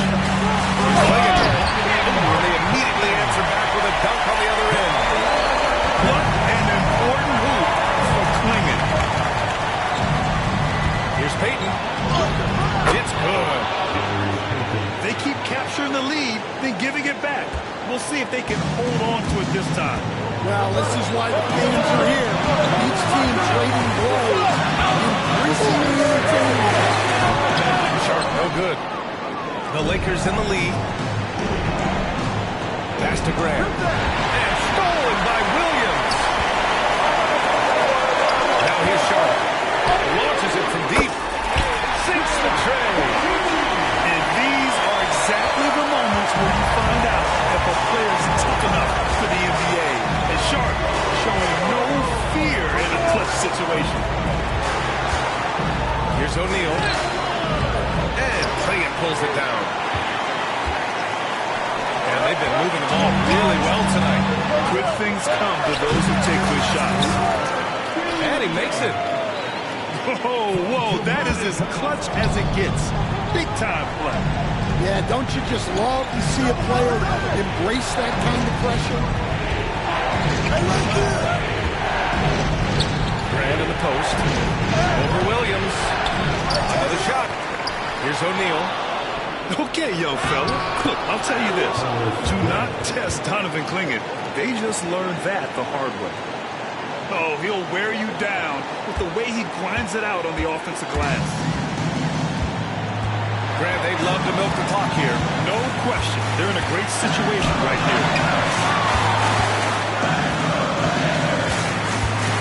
Speaker 7: And they immediately answer back with a dunk on the other end.
Speaker 8: What an important move for Klingon.
Speaker 7: Here's Payton. It's good.
Speaker 8: They keep capturing the lead, then giving it back. We'll see if they can hold on to it this time.
Speaker 2: Well, this is why the fans are here. Each team trading blows, increasingly entertaining.
Speaker 7: Sharp, no good. The Lakers in the lead. Pass to Graham. And stolen by Williams. Now here's Sharp. Launches it from deep. Sinks the tray.
Speaker 8: And these are exactly the moments where you find out if a player's tough enough for the NBA. And Sharp showing no fear in a clutch situation.
Speaker 7: Here's O'Neal. And Payton pulls it down. And they've been moving the ball really well tonight.
Speaker 8: Good things come to those who take good shots.
Speaker 7: And he makes it.
Speaker 8: Whoa, that is as clutch as it gets. Big time play.
Speaker 2: Yeah, don't you just love to see a player embrace that kind of pressure?
Speaker 7: Grant in the post. Over Williams. Another shot. Here's O'Neal.
Speaker 8: Okay, young fella. Look, I'll tell you this. Do not test Donovan Clingan. They just learned that the hard way. Oh, he'll wear you down with the way he grinds it out on the offensive glass.
Speaker 7: Grant, they'd love to milk the clock here.
Speaker 8: No question. They're in a great situation right here.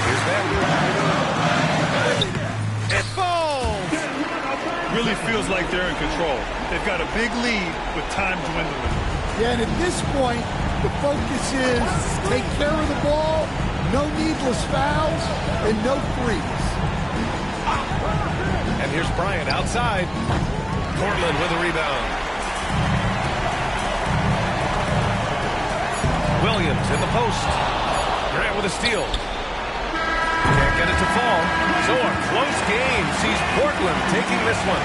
Speaker 7: Here's that. It falls!
Speaker 8: Really feels like they're in control. They've got a big lead with time dwindling.
Speaker 2: Yeah, and at this point, the focus is take care of the ball, no needless fouls, and no threes.
Speaker 7: And here's Bryant outside. Portland with a rebound. Williams in the post. Grant with a steal. Can't get it to fall. So a close game sees Portland taking this one.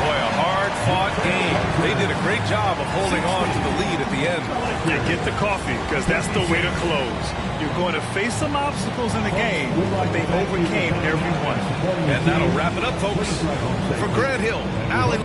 Speaker 7: Boy, a hard-fought game. They did a great job of holding on to the lead at the end.
Speaker 8: Yeah, get the coffee, because that's the way to close. You're going to face some obstacles in the game, but they overcame every one.
Speaker 7: And that'll wrap it up, folks. For Grant Hill, Allen